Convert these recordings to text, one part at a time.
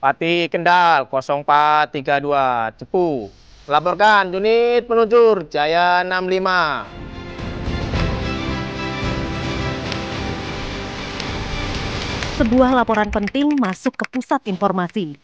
Pati Kendal 0432 Cepu. Laporkan unit peluncur Jaya 65. Sebuah laporan penting masuk ke pusat informasi.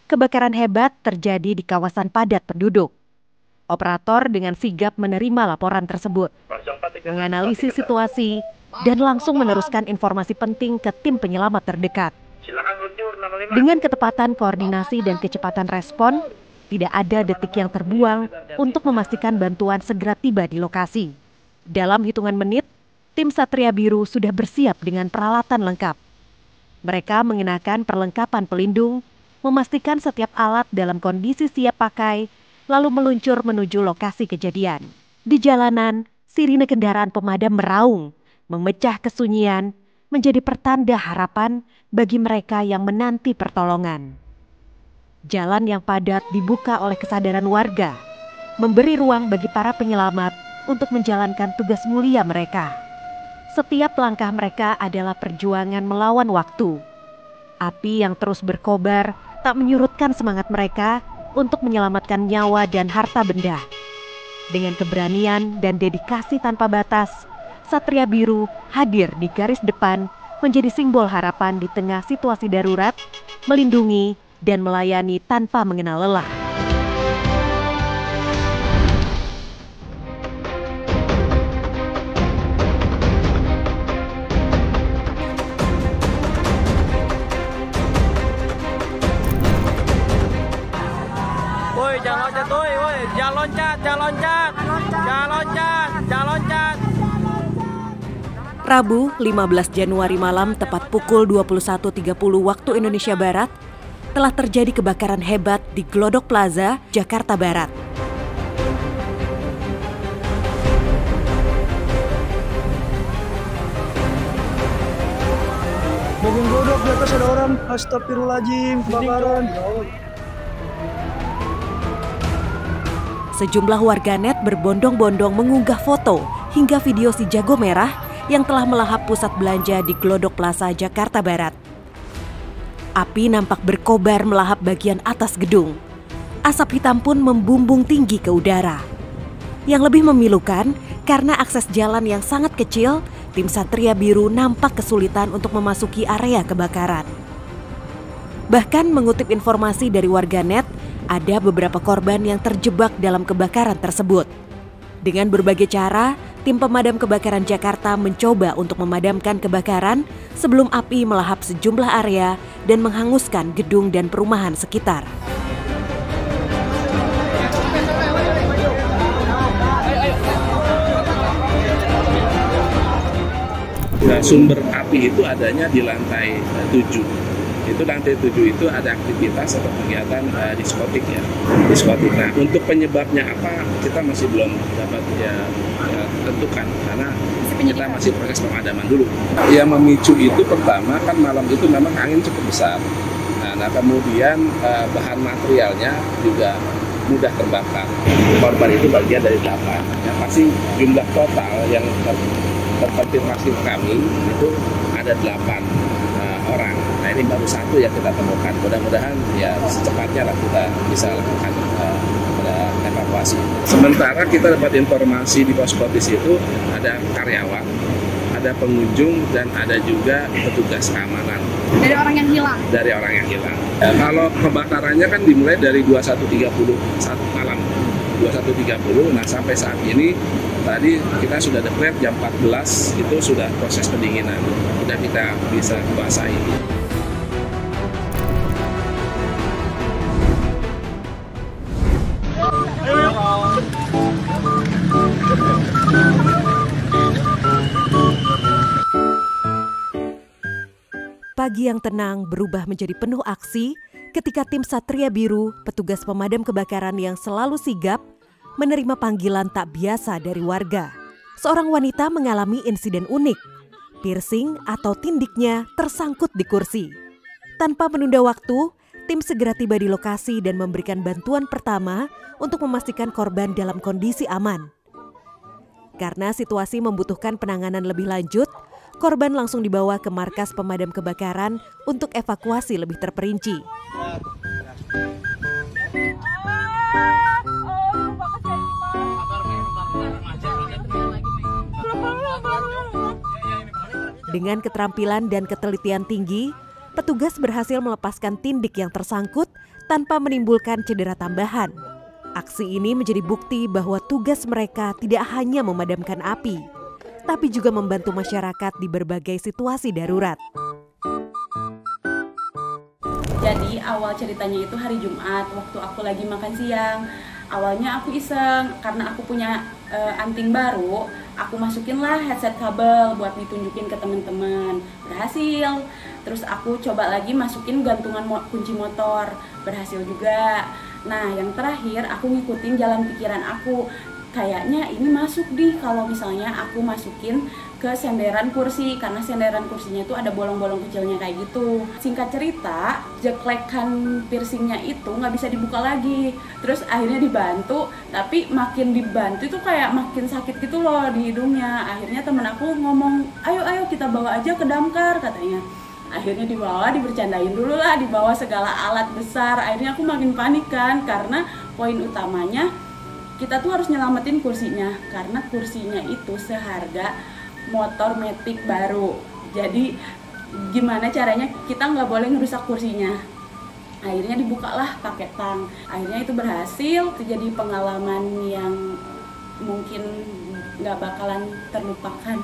Kebakaran hebat terjadi di kawasan padat penduduk. Operator dengan sigap menerima laporan tersebut, menganalisis situasi, dan langsung meneruskan informasi penting ke tim penyelamat terdekat. Dengan ketepatan koordinasi dan kecepatan respon, tidak ada detik yang terbuang untuk memastikan bantuan segera tiba di lokasi. Dalam hitungan menit, tim Satria Biru sudah bersiap dengan peralatan lengkap. Mereka mengenakan perlengkapan pelindung, memastikan setiap alat dalam kondisi siap pakai, lalu meluncur menuju lokasi kejadian. Di jalanan, sirine kendaraan pemadam meraung, memecah kesunyian, menjadi pertanda harapan bagi mereka yang menanti pertolongan. Jalan yang padat dibuka oleh kesadaran warga, memberi ruang bagi para penyelamat untuk menjalankan tugas mulia mereka. Setiap langkah mereka adalah perjuangan melawan waktu. Api yang terus berkobar tak menyurutkan semangat mereka untuk menyelamatkan nyawa dan harta benda. Dengan keberanian dan dedikasi tanpa batas, Satria Biru hadir di garis depan menjadi simbol harapan di tengah situasi darurat, melindungi dan melayani tanpa mengenal lelah. Woi, jangan loncat, woi, jangan loncat, jangan loncat, jangan loncat, jangan loncat. Rabu, 15 Januari malam tepat pukul 21.30 waktu Indonesia Barat, telah terjadi kebakaran hebat di Glodok Plaza, Jakarta Barat. Bagian glodok di atas ada orang, astagfirullahaladzim, kebakaran. Sejumlah warganet berbondong-bondong mengunggah foto hingga video si jago merah yang telah melahap pusat belanja di Glodok Plaza, Jakarta Barat. Api nampak berkobar melahap bagian atas gedung. Asap hitam pun membumbung tinggi ke udara. Yang lebih memilukan, karena akses jalan yang sangat kecil, tim Satria Biru nampak kesulitan untuk memasuki area kebakaran. Bahkan mengutip informasi dari warganet, ada beberapa korban yang terjebak dalam kebakaran tersebut. Dengan berbagai cara, tim pemadam kebakaran Jakarta mencoba untuk memadamkan kebakaran sebelum api melahap sejumlah area dan menghanguskan gedung dan perumahan sekitar. Nah, sumber api itu adanya di lantai 7. Itu lantai 7 itu ada aktivitas atau kegiatan diskotik ya. Diskotik. Nah, untuk penyebabnya apa kita masih belum dapat tentukan karena kita masih proses pemadaman dulu. Yang memicu itu pertama kan malam itu memang angin cukup besar. Nah kemudian bahan materialnya juga mudah terbakar. Korban itu bagian dari 8. Yang pasti jumlah total yang terkonfirmasi kami itu ada 8 orang. Nah ini baru 1 yang kita temukan. Mudah-mudahan ya secepatnya lah kita bisa lakukan evakuasi. Sementara kita dapat informasi di pos Potis itu ada karyawan, ada pengunjung dan ada juga petugas keamanan. Dari orang yang hilang? Dari orang yang hilang. Kalau kebakarannya kan dimulai dari 21.30 saat malam. 21.30, nah sampai saat ini tadi kita sudah declare jam 14 itu sudah proses pendinginan, sudah kita bisa kuasai. Pagi yang tenang berubah menjadi penuh aksi ketika tim Satria Biru, petugas pemadam kebakaran yang selalu sigap, menerima panggilan tak biasa dari warga. Seorang wanita mengalami insiden unik. Piercing atau tindiknya tersangkut di kursi. Tanpa menunda waktu, tim segera tiba di lokasi dan memberikan bantuan pertama untuk memastikan korban dalam kondisi aman. Karena situasi membutuhkan penanganan lebih lanjut, korban langsung dibawa ke markas pemadam kebakaran untuk evakuasi lebih terperinci. Dengan keterampilan dan ketelitian tinggi, petugas berhasil melepaskan tindik yang tersangkut tanpa menimbulkan cedera tambahan. Aksi ini menjadi bukti bahwa tugas mereka tidak hanya memadamkan api, tapi juga membantu masyarakat di berbagai situasi darurat. Jadi awal ceritanya itu hari Jumat, waktu aku lagi makan siang. Awalnya aku iseng, karena aku punya anting baru, aku masukinlah headset kabel buat ditunjukin ke teman-teman. Berhasil. Terus aku coba lagi masukin gantungan kunci motor, berhasil juga. Nah, yang terakhir aku ngikutin jalan pikiran aku. Kayaknya ini masuk kalau misalnya aku masukin ke senderan kursi, karena senderan kursinya itu ada bolong-bolong kecilnya kayak gitu. Singkat cerita, jeklekan piercingnya itu nggak bisa dibuka lagi. Terus akhirnya dibantu, tapi makin dibantu itu kayak makin sakit gitu loh di hidungnya. Akhirnya temen aku ngomong, ayo kita bawa aja ke damkar katanya. Akhirnya dibawa, dibercandain dulu lah, dibawa segala alat besar. Akhirnya aku makin panik kan, karena poin utamanya kita tuh harus nyelamatin kursinya, karena kursinya itu seharga motor Matic baru. Jadi gimana caranya kita nggak boleh ngerusak kursinya. Akhirnya dibukalah pakai tang. Akhirnya itu berhasil. Itu jadi pengalaman yang mungkin nggak bakalan terlupakan.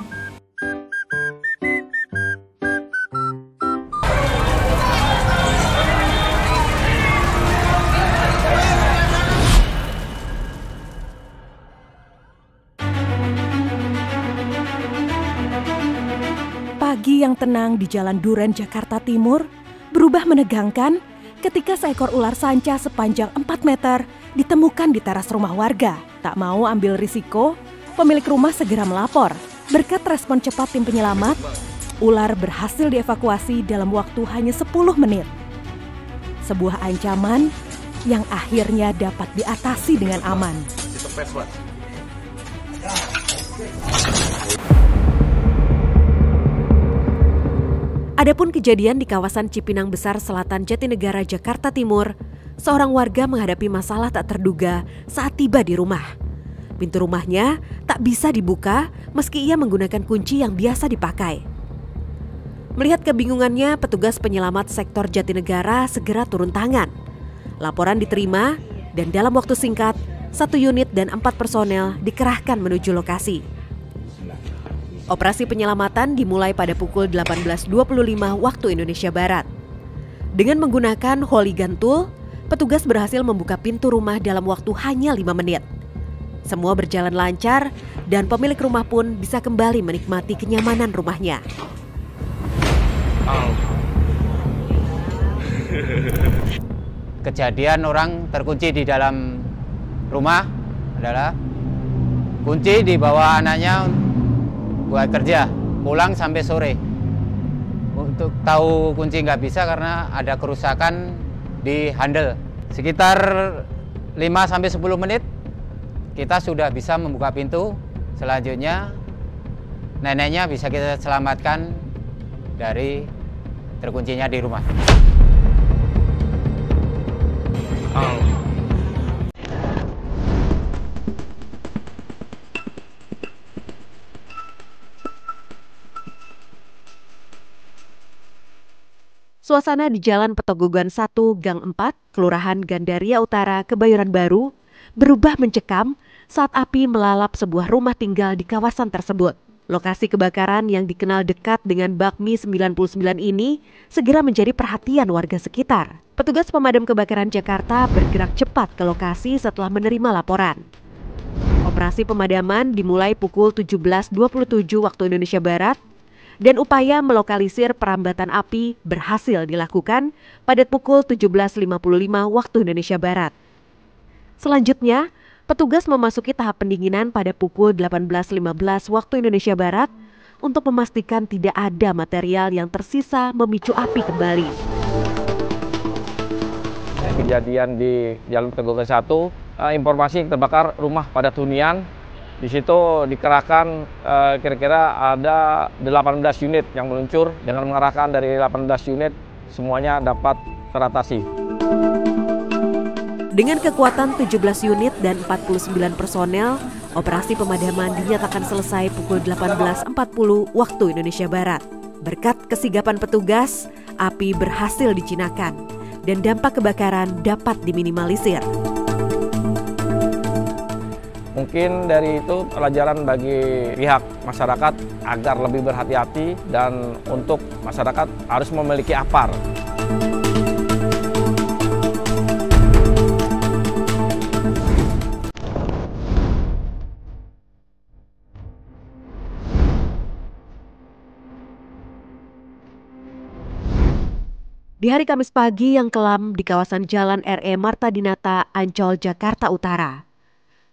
Pagi yang tenang di Jalan Duren, Jakarta Timur berubah menegangkan ketika seekor ular sanca sepanjang 4 meter ditemukan di teras rumah warga. Tak mau ambil risiko, pemilik rumah segera melapor. Berkat respon cepat tim penyelamat, ular berhasil dievakuasi dalam waktu hanya 10 menit. Sebuah ancaman yang akhirnya dapat diatasi dengan aman. Adapun kejadian di kawasan Cipinang Besar Selatan Jatinegara, Jakarta Timur, seorang warga menghadapi masalah tak terduga saat tiba di rumah. Pintu rumahnya tak bisa dibuka meski ia menggunakan kunci yang biasa dipakai. Melihat kebingungannya, petugas penyelamat sektor Jatinegara segera turun tangan. Laporan diterima dan dalam waktu singkat, 1 unit dan 4 personel dikerahkan menuju lokasi. Operasi penyelamatan dimulai pada pukul 18.25 waktu Indonesia Barat. Dengan menggunakan hooligan tool, petugas berhasil membuka pintu rumah dalam waktu hanya 5 menit. Semua berjalan lancar dan pemilik rumah pun bisa kembali menikmati kenyamanan rumahnya. Kejadian orang terkunci di dalam rumah adalah kunci dibawa anaknya buat kerja, pulang sampai sore. Untuk tahu kunci nggak bisa karena ada kerusakan di handle. Sekitar 5-10 menit kita sudah bisa membuka pintu. Selanjutnya neneknya bisa kita selamatkan dari terkuncinya di rumah. Suasana di Jalan Petogogan 1, Gang 4, Kelurahan Gandaria Utara, Kebayoran Baru, berubah mencekam saat api melalap sebuah rumah tinggal di kawasan tersebut. Lokasi kebakaran yang dikenal dekat dengan Bakmi 99 ini segera menjadi perhatian warga sekitar. Petugas pemadam kebakaran Jakarta bergerak cepat ke lokasi setelah menerima laporan. Operasi pemadaman dimulai pukul 17.27 waktu Indonesia Barat, dan upaya melokalisir perambatan api berhasil dilakukan pada pukul 17.55 waktu Indonesia Barat. Selanjutnya, petugas memasuki tahap pendinginan pada pukul 18.15 waktu Indonesia Barat untuk memastikan tidak ada material yang tersisa memicu api kembali. Kejadian di Jalan Petogogan 1, informasi terbakar rumah padat hunian Di situ dikerahkan kira-kira ada 18 unit yang meluncur. Dengan mengerahkan dari 18 unit, semuanya dapat teratasi. Dengan kekuatan 17 unit dan 49 personel, operasi pemadaman dinyatakan selesai pukul 18.40 waktu Indonesia Barat. Berkat kesigapan petugas, api berhasil dijinakan dan dampak kebakaran dapat diminimalisir. Mungkin dari itu pelajaran bagi pihak masyarakat agar lebih berhati-hati dan untuk masyarakat harus memiliki APAR. Di hari Kamis pagi yang kelam di kawasan Jalan RE Marta Dinata, Ancol, Jakarta Utara,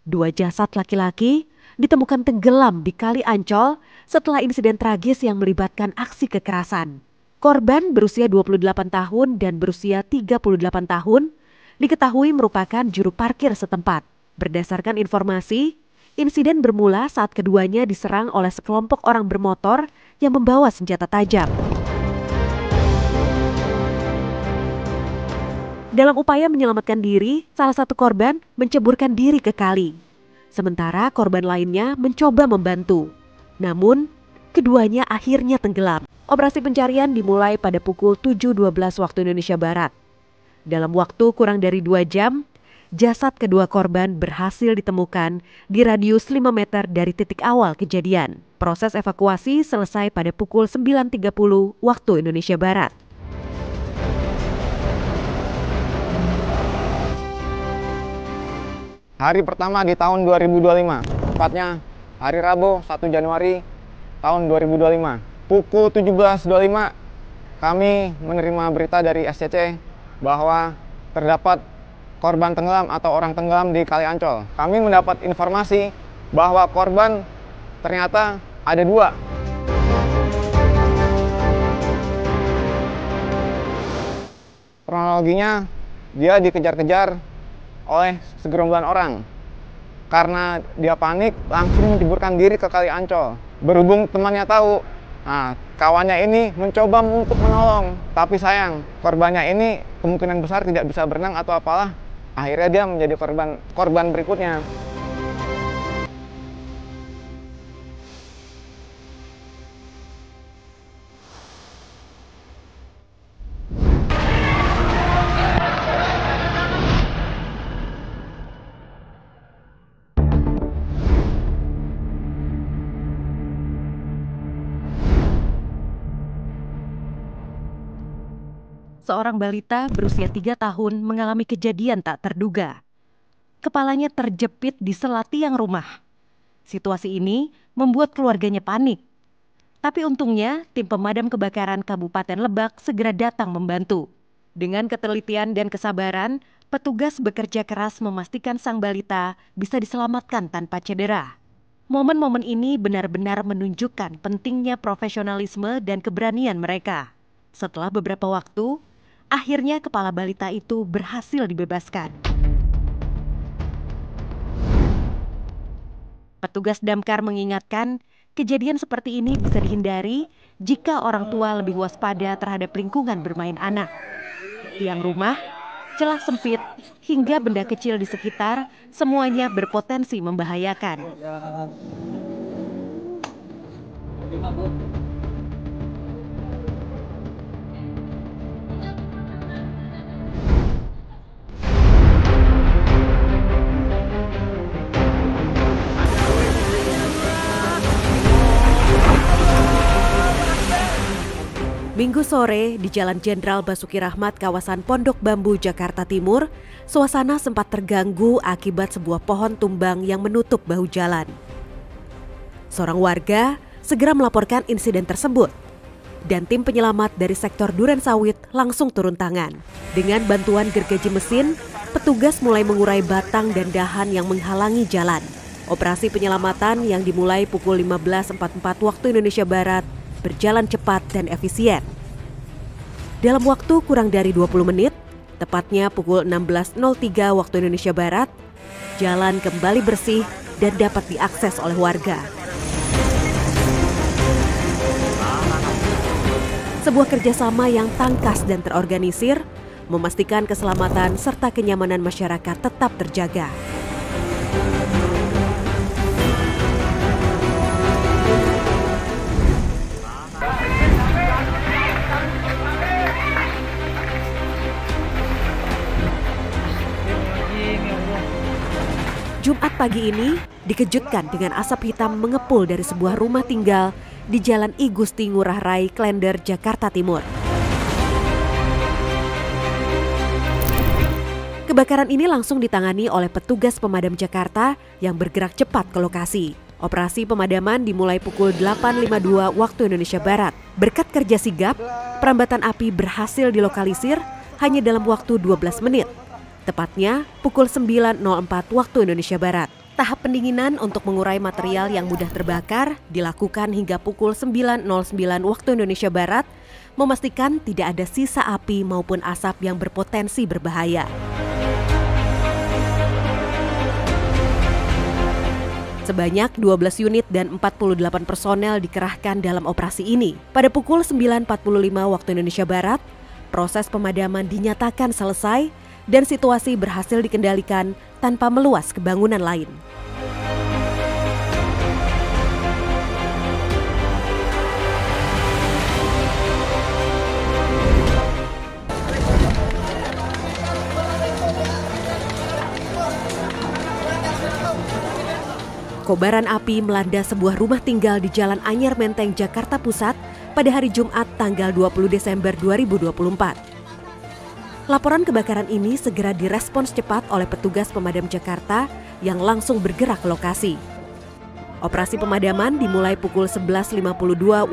2 jasad laki-laki ditemukan tenggelam di Kali Ancol setelah insiden tragis yang melibatkan aksi kekerasan. Korban berusia 28 tahun dan berusia 38 tahun diketahui merupakan juru parkir setempat. Berdasarkan informasi, insiden bermula saat keduanya diserang oleh sekelompok orang bermotor yang membawa senjata tajam. Dalam upaya menyelamatkan diri, salah satu korban menceburkan diri ke kali. Sementara korban lainnya mencoba membantu. Namun, keduanya akhirnya tenggelam. Operasi pencarian dimulai pada pukul 7.12 waktu Indonesia Barat. Dalam waktu kurang dari 2 jam, jasad kedua korban berhasil ditemukan di radius 5 meter dari titik awal kejadian. Proses evakuasi selesai pada pukul 9.30 waktu Indonesia Barat. Hari pertama di tahun 2025, tepatnya hari Rabu 1 Januari tahun 2025. Pukul 17.25 kami menerima berita dari SCC bahwa terdapat korban tenggelam atau orang tenggelam di Kali Ancol. Kami mendapat informasi bahwa korban ternyata ada 2. Kronologinya, dia dikejar-kejar oleh segerombolan orang. Karena dia panik, langsung menceburkan diri ke Kali Ancol. Berhubung temannya tahu, kawannya ini mencoba untuk menolong. Tapi sayang, korbannya ini kemungkinan besar tidak bisa berenang atau apalah. Akhirnya dia menjadi korban berikutnya. Seorang balita berusia 3 tahun mengalami kejadian tak terduga. Kepalanya terjepit di sela tiang rumah. Situasi ini membuat keluarganya panik. Tapi untungnya tim pemadam kebakaran Kabupaten Lebak segera datang membantu. Dengan ketelitian dan kesabaran, petugas bekerja keras memastikan sang balita bisa diselamatkan tanpa cedera. Momen-momen ini benar-benar menunjukkan pentingnya profesionalisme dan keberanian mereka. Setelah beberapa waktu, akhirnya kepala balita itu berhasil dibebaskan. Petugas damkar mengingatkan, kejadian seperti ini bisa dihindari jika orang tua lebih waspada terhadap lingkungan bermain anak. Tiang rumah, celah sempit, hingga benda kecil di sekitar, semuanya berpotensi membahayakan. Minggu sore di Jalan Jenderal Basuki Rahmat, kawasan Pondok Bambu, Jakarta Timur, suasana sempat terganggu akibat sebuah pohon tumbang yang menutup bahu jalan. Seorang warga segera melaporkan insiden tersebut, dan tim penyelamat dari sektor Durensawit langsung turun tangan. Dengan bantuan gergaji mesin, petugas mulai mengurai batang dan dahan yang menghalangi jalan. Operasi penyelamatan yang dimulai pukul 15.44 waktu Indonesia Barat berjalan cepat dan efisien. Dalam waktu kurang dari 20 menit, tepatnya pukul 16.03 waktu Indonesia Barat, jalan kembali bersih dan dapat diakses oleh warga. Sebuah kerjasama yang tangkas dan terorganisir memastikan keselamatan serta kenyamanan masyarakat tetap terjaga. Jumat pagi ini dikejutkan dengan asap hitam mengepul dari sebuah rumah tinggal di Jalan I Gusti Ngurah Rai, Klender, Jakarta Timur. Kebakaran ini langsung ditangani oleh petugas pemadam Jakarta yang bergerak cepat ke lokasi. Operasi pemadaman dimulai pukul 8.52 waktu Indonesia Barat. Berkat kerja sigap, perambatan api berhasil dilokalisir hanya dalam waktu 12 menit. Tepatnya pukul 9.04 waktu Indonesia Barat. Tahap pendinginan untuk mengurai material yang mudah terbakar dilakukan hingga pukul 9.09 waktu Indonesia Barat, memastikan tidak ada sisa api maupun asap yang berpotensi berbahaya. Sebanyak 12 unit dan 48 personel dikerahkan dalam operasi ini. Pada pukul 9.45 waktu Indonesia Barat, proses pemadaman dinyatakan selesai dan situasi berhasil dikendalikan tanpa meluas ke bangunan lain. Kobaran api melanda sebuah rumah tinggal di Jalan Anyar Menteng, Jakarta Pusat pada hari Jumat tanggal 20 Desember 2024. Laporan kebakaran ini segera direspons cepat oleh petugas pemadam Jakarta yang langsung bergerak ke lokasi. Operasi pemadaman dimulai pukul 11.52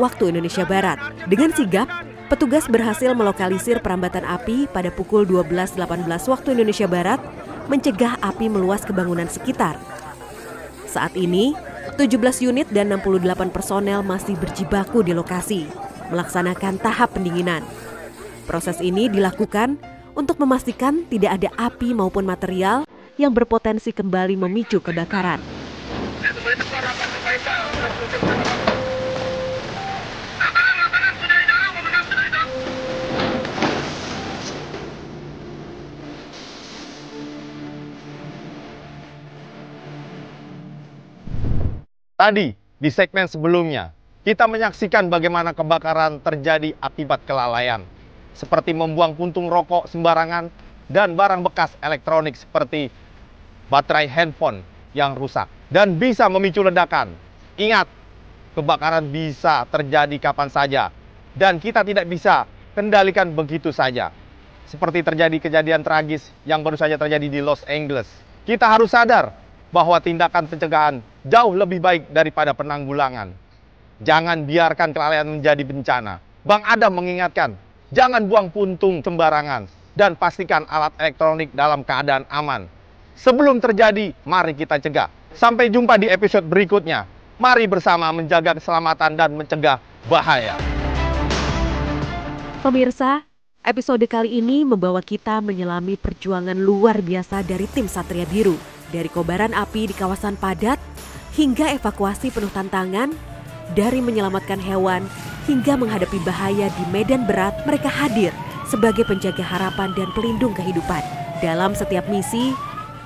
waktu Indonesia Barat. Dengan sigap, petugas berhasil melokalisir perambatan api pada pukul 12.18 waktu Indonesia Barat, mencegah api meluas ke bangunan sekitar. Saat ini, 17 unit dan 68 personel masih berjibaku di lokasi, melaksanakan tahap pendinginan. Proses ini dilakukan untuk memastikan tidak ada api maupun material yang berpotensi kembali memicu kebakaran. Tadi, di segmen sebelumnya, kita menyaksikan bagaimana kebakaran terjadi akibat kelalaian, seperti membuang puntung rokok sembarangan dan barang bekas elektronik seperti baterai handphone yang rusak dan bisa memicu ledakan. Ingat, kebakaran bisa terjadi kapan saja dan kita tidak bisa kendalikan begitu saja. Seperti terjadi kejadian tragis yang baru saja terjadi di Los Angeles. Kita harus sadar bahwa tindakan pencegahan jauh lebih baik daripada penanggulangan. Jangan biarkan kelalaian menjadi bencana. Bang Adam mengingatkan, jangan buang puntung sembarangan dan pastikan alat elektronik dalam keadaan aman. Sebelum terjadi, mari kita cegah. Sampai jumpa di episode berikutnya. Mari bersama menjaga keselamatan dan mencegah bahaya. Pemirsa, episode kali ini membawa kita menyelami perjuangan luar biasa dari tim Satria Biru. Dari kobaran api di kawasan padat, hingga evakuasi penuh tantangan, dari menyelamatkan hewan, hingga menghadapi bahaya di medan berat, mereka hadir sebagai penjaga harapan dan pelindung kehidupan. Dalam setiap misi,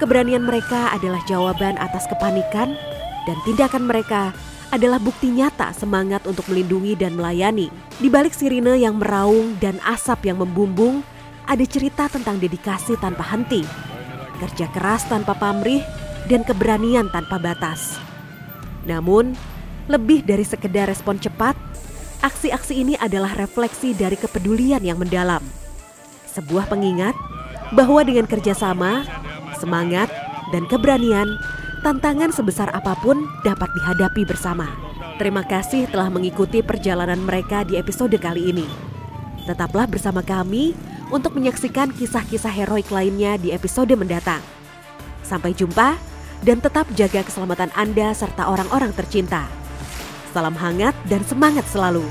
keberanian mereka adalah jawaban atas kepanikan, dan tindakan mereka adalah bukti nyata semangat untuk melindungi dan melayani. Di balik sirine yang meraung dan asap yang membumbung, ada cerita tentang dedikasi tanpa henti, kerja keras tanpa pamrih, dan keberanian tanpa batas. Namun, lebih dari sekedar respon cepat, aksi-aksi ini adalah refleksi dari kepedulian yang mendalam. Sebuah pengingat bahwa dengan kerjasama, semangat, dan keberanian, tantangan sebesar apapun dapat dihadapi bersama. Terima kasih telah mengikuti perjalanan mereka di episode kali ini. Tetaplah bersama kami untuk menyaksikan kisah-kisah heroik lainnya di episode mendatang. Sampai jumpa dan tetap jaga keselamatan Anda serta orang-orang tercinta. Salam hangat dan semangat selalu.